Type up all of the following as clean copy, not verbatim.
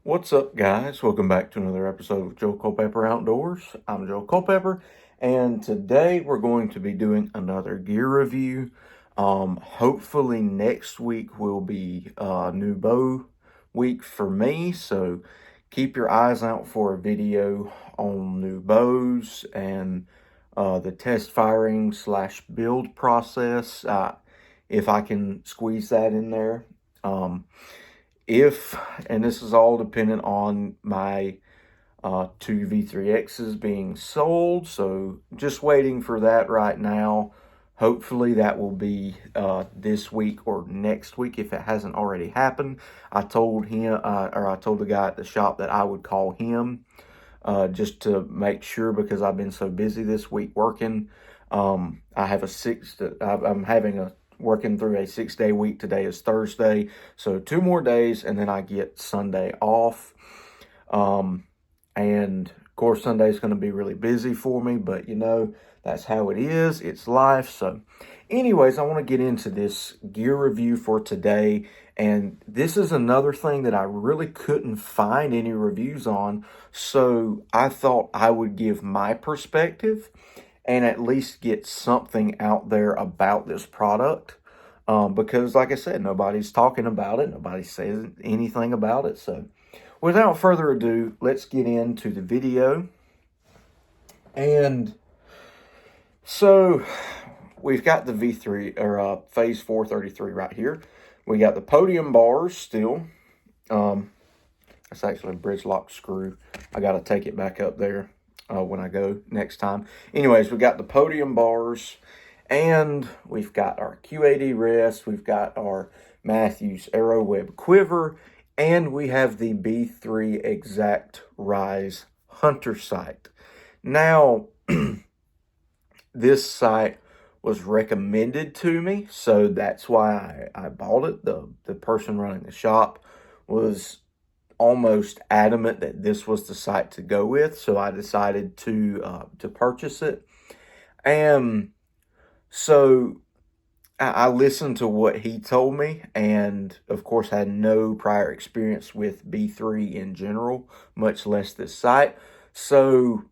What's up, guys? Welcome back to another episode of Joe Culpepper Outdoors. I'm Joe Culpepper, and today we're going to be doing another gear review. Hopefully next week will be new bow week for me, so keep your eyes out for a video on new bows and the test firing / build process, if I can squeeze that in there. And this is all dependent on my two V3Xs being sold, so just waiting for that right now. Hopefully that will be this week or next week if it hasn't already happened. I told him, I told the guy at the shop that I would call him just to make sure, because I've been so busy this week working. I have I'm working through a 6-day week. Today is Thursday, so 2 more days and then I get Sunday off. And of course Sunday is going to be really busy for me, but you know, that's how it is. It's life. So anyways, I want to get into this gear review for today, and this is another thing that I really couldn't find any reviews on, so I thought I would give my perspective and at least get something out there about this product. Because like I said, nobody's talking about it. Nobody says anything about it. So without further ado, let's get into the video. And so we've got the V3 or Phase 433 right here. We got the podium bars still. It's actually a bridge lock screw. I got to take it back up there when I go next time. Anyways, we got the podium bars, and we've got our Q80 rest. We've got our Matthews Arrow Web quiver, and we have the B3 Exact Ryze Hunter sight. Now, this sight was recommended to me, so that's why I bought it. The person running the shop was almost adamant that this was the sight to go with, so I decided to purchase it. And so I listened to what he told me, and of course had no prior experience with B3 in general, much less this sight. So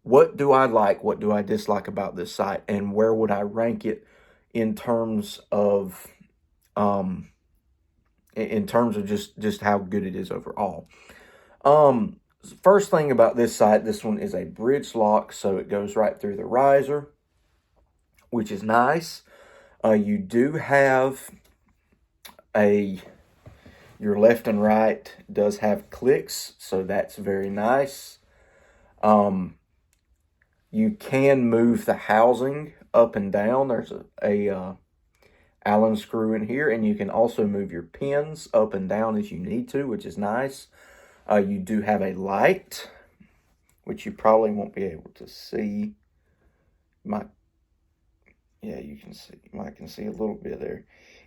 what do I like? What do I dislike about this sight? And where would I rank it in terms of just how good it is overall? First thing about this sight, this one is a bridge lock, so it goes right through the riser, which is nice. You do have your left and right does have clicks, so that's very nice. You can move the housing up and down. There's a Allen screw in here, and you can also move your pins up and down as you need to, which is nice. You do have a light, which you probably won't be able to see. Yeah, you can see. You might can see a little bit there.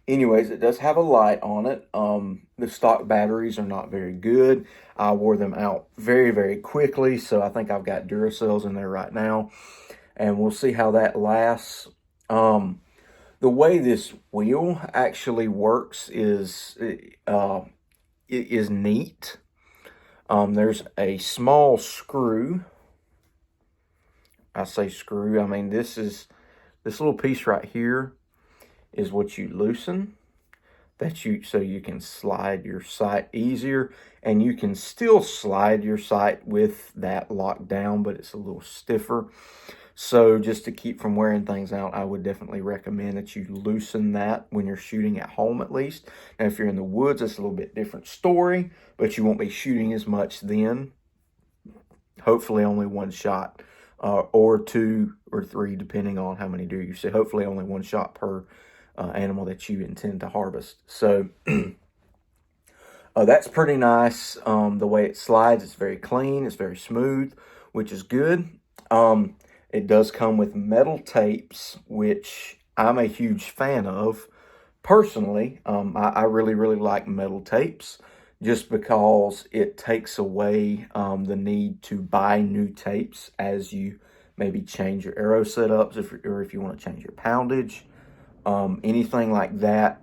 Anyways, it does have a light on it. The stock batteries are not very good. I wore them out very, very quickly, so I think I've got Duracells in there right now, and we'll see how that lasts. The way this wheel actually works is neat. There's a small screw. I say screw, I mean this little piece right here is what you loosen, so you can slide your sight easier, and you can still slide your sight with that locked down, but it's a little stiffer. So just to keep from wearing things out, I would definitely recommend that you loosen that when you're shooting at home, at least. Now, if you're in the woods, it's a little bit different story, but you won't be shooting as much then. Hopefully only one shot, or 2 or 3, depending on how many deer you see. Hopefully only one shot per animal that you intend to harvest. So that's pretty nice. The way it slides, it's very clean, it's very smooth, which is good. It does come with metal tapes, which I'm a huge fan of. Personally, I really, really like metal tapes, just because it takes away the need to buy new tapes as you maybe change your arrow setups, or if you want to change your poundage. Anything like that,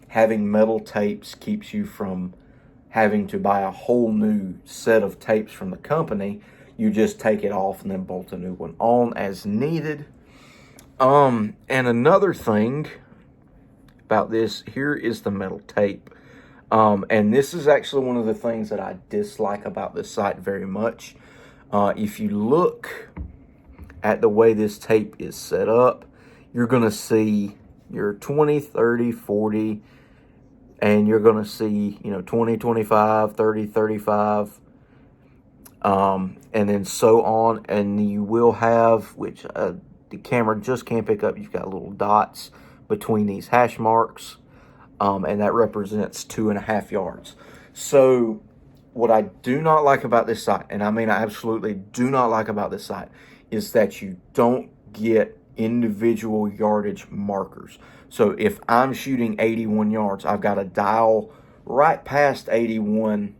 having metal tapes keeps you from having to buy a whole new set of tapes from the company. You just take it off and then bolt a new one on as needed. And another thing about this, here is the metal tape. And this is actually one of the things that I dislike about this site very much. If you look at the way this tape is set up, you're going to see your 20, 30, 40, and you're going to see, 20, 25, 30, 35, and then so on. And you will have, which the camera just can't pick up, you've got little dots between these hash marks, and that represents 2.5 yards. So what I do not like about this site, and I mean I absolutely do not like about this site, is that you don't get individual yardage markers. So if I'm shooting 81 yards, I've got to dial right past 81,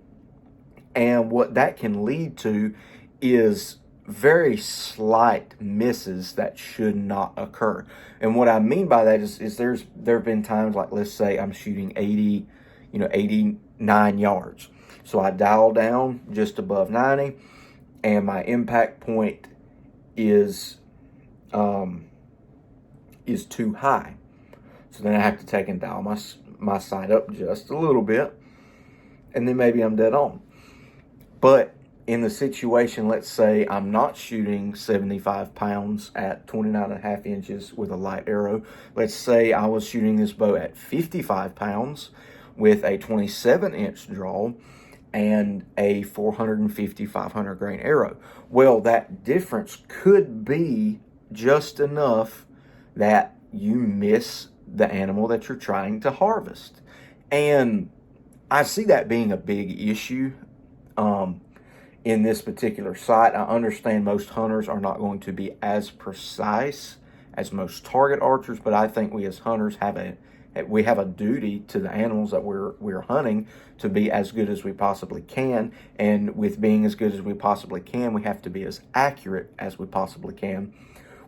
and what that can lead to is very slight misses that should not occur. And what I mean by that is there have been times, like, let's say I'm shooting 89 yards. So I dial down just above 90, and my impact point is too high. So then I have to take and dial my sight up just a little bit, and then maybe I'm dead on. But in the situation, let's say I'm not shooting 75 pounds at 29.5 inches with a light arrow. Let's say I was shooting this bow at 55 pounds with a 27-inch draw and a 450, 500 grain arrow. Well, that difference could be just enough that you miss the animal that you're trying to harvest. And I see that being a big issue in this particular site. I understand most hunters are not going to be as precise as most target archers, but I think we as hunters have a duty to the animals that we're hunting to be as good as we possibly can. And with being as good as we possibly can, we have to be as accurate as we possibly can,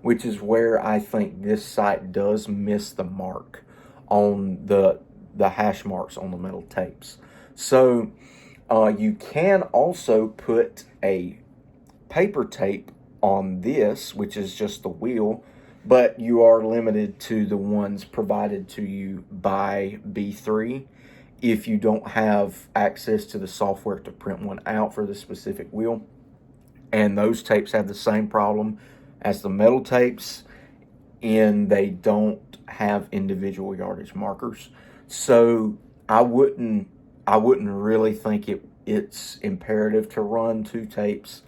which is where I think this site does miss the mark on the hash marks on the metal tapes. So you can also put a paper tape on this, which is just the wheel, but you are limited to the ones provided to you by B3 if you don't have access to the software to print one out for the specific wheel. And those tapes have the same problem as the metal tapes, in they don't have individual yardage markers. So I wouldn't really think it's imperative to run 2 tapes.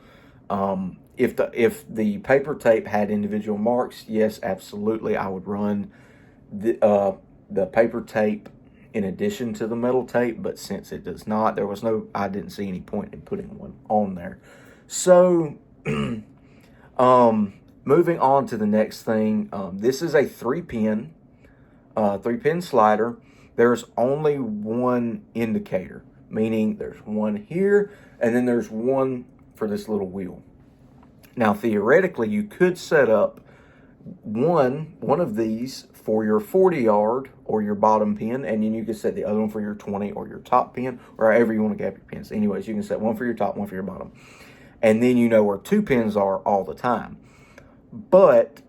If the paper tape had individual marks, yes, absolutely, I would run the paper tape in addition to the metal tape. But since it does not, I didn't see any point in putting one on there. So, moving on to the next thing, this is a 3-pin slider. There's only one indicator, meaning there's one here, and then there's one for this little wheel. Now, theoretically, you could set up one of these for your 40 yard or your bottom pin, and then you can set the other one for your 20 or your top pin, or however you want to gap your pins. Anyways, you can set one for your top, one for your bottom. And then you know where 2 pins are all the time. But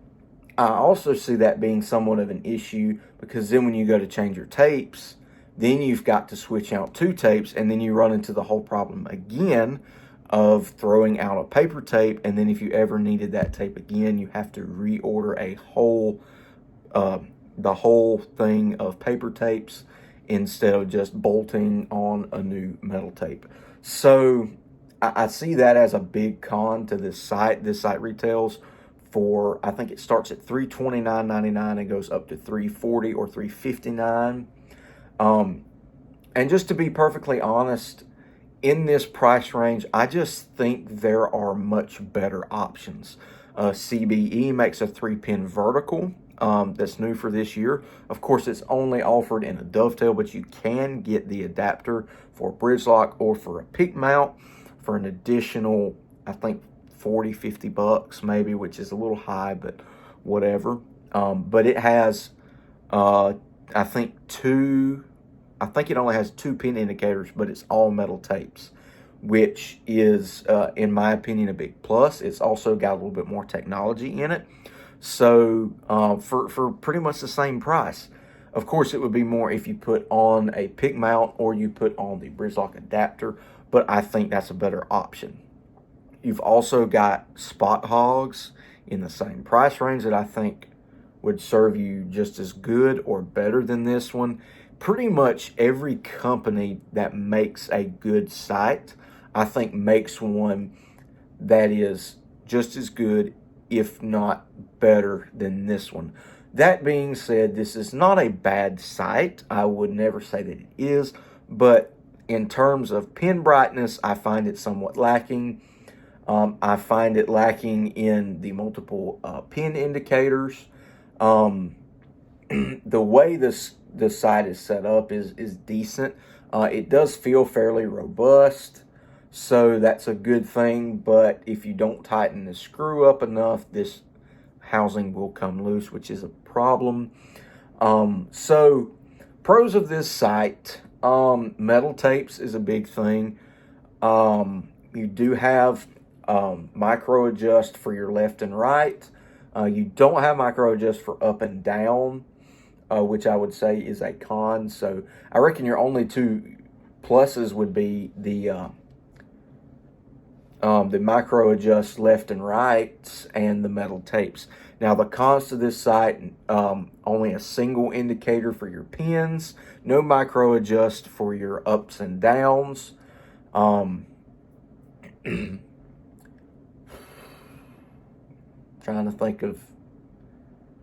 I also see that being somewhat of an issue, because then when you go to change your tapes, then you've got to switch out 2 tapes, and then you run into the whole problem again of throwing out a paper tape. And then if you ever needed that tape again, you have to reorder the whole thing of paper tapes instead of just bolting on a new metal tape. So I see that as a big con to this site. This site retails for, I think it starts at $329.99 and goes up to $340 or $359. And just to be perfectly honest, in this price range, I just think there are much better options. CBE makes a 3-pin vertical that's new for this year. Of course, it's only offered in a dovetail, but you can get the adapter for a bridge lock or for a peak mount for an additional, I think, 40, 50 bucks maybe, which is a little high, but whatever. But it has, I think, two I think it only has 2 pin indicators, but it's all metal tapes, which is, in my opinion, a big plus. It's also got a little bit more technology in it. So for pretty much the same price. Of course, it would be more if you put on a pick mount or you put on the BridgeLock adapter, but I think that's a better option. You've also got spot hogs in the same price range that I think would serve you just as good or better than this one. Pretty much every company that makes a good sight, I think, makes one that is just as good, if not better, than this one. That being said, this is not a bad sight. I would never say that it is, but in terms of pin brightness, I find it somewhat lacking. I find it lacking in the multiple pin indicators. The way this sight is set up is decent. It does feel fairly robust, so that's a good thing. But if you don't tighten the screw up enough, this housing will come loose, which is a problem. So pros of this sight, metal tapes is a big thing. You do have micro adjust for your left and right. You don't have micro adjust for up and down, which I would say is a con. So I reckon your only 2 pluses would be the micro adjust left and right and the metal tapes. Now the cons to this sight, only a single indicator for your pins, no micro adjust for your ups and downs. Trying to think of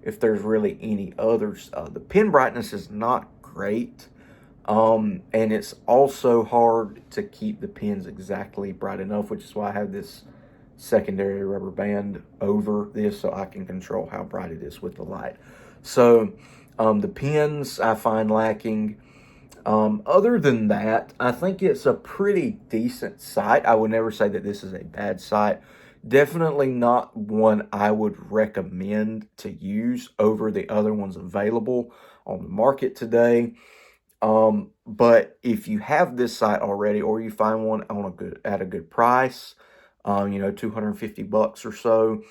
if there's really any others. The pin brightness is not great. And it's also hard to keep the pins exactly bright enough, which is why I have this secondary rubber band over this so I can control how bright it is with the light. So the pins I find lacking. Other than that, I think it's a pretty decent sight. I would never say that this is a bad sight. Definitely not one I would recommend to use over the other ones available on the market today. But if you have this sight already, or you find one at a good price, you know, $250 or so,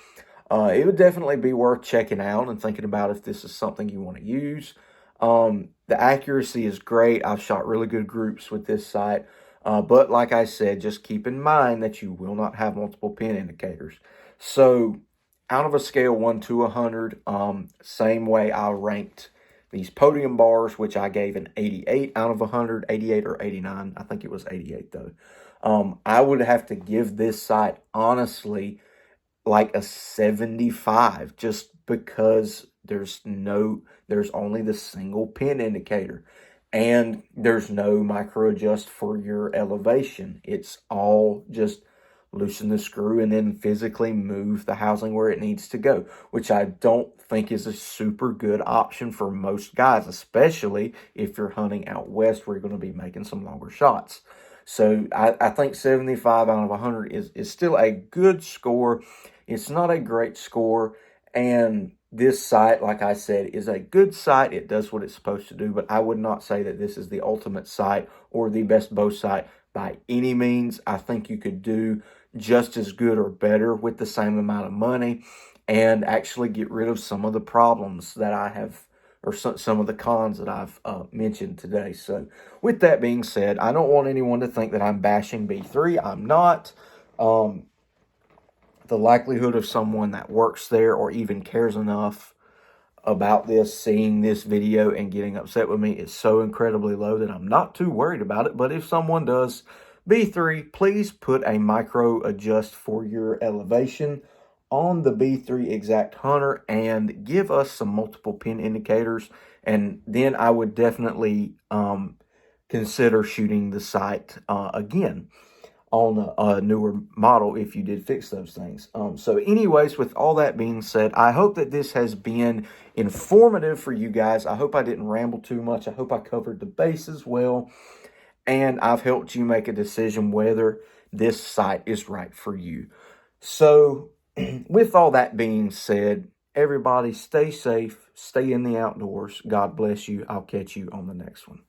it would definitely be worth checking out and thinking about if this is something you want to use. The accuracy is great. I've shot really good groups with this sight. But like I said, just keep in mind that you will not have multiple pin indicators. So out of a scale 1 to 100, same way I ranked these podium bars, which I gave an 88 out of 100, 88 or 89. I think it was 88 though. I would have to give this sight, honestly, like a 75, just because there's only the single pin indicator. And there's no micro adjust for your elevation. It's all just loosen the screw and then physically move the housing where it needs to go, which I don't think is a super good option for most guys, especially if you're hunting out west where you're going to be making some longer shots. So I think 75 out of 100 is still a good score. It's not a great score. And this sight, like I said, is a good sight. It does what it's supposed to do, but I would not say that this is the ultimate sight or the best bow sight by any means. I think you could do just as good or better with the same amount of money and actually get rid of some of the problems that I have, or some of the cons that I've mentioned today. So with that being said, I don't want anyone to think that I'm bashing B3. I'm not. The likelihood of someone that works there or even cares enough about this, seeing this video and getting upset with me is so incredibly low that I'm not too worried about it. But if someone does, B3, please put a micro adjust for your elevation on the B3 Exact Hunter and give us some multiple pin indicators. And then I would definitely consider shooting the sight again on a newer model if you did fix those things. So anyways, with all that being said, I hope that this has been informative for you guys. I hope I didn't ramble too much. I hope I covered the bases well, and I've helped you make a decision whether this sight is right for you. So with all that being said, everybody stay safe, stay in the outdoors. God bless you. I'll catch you on the next one.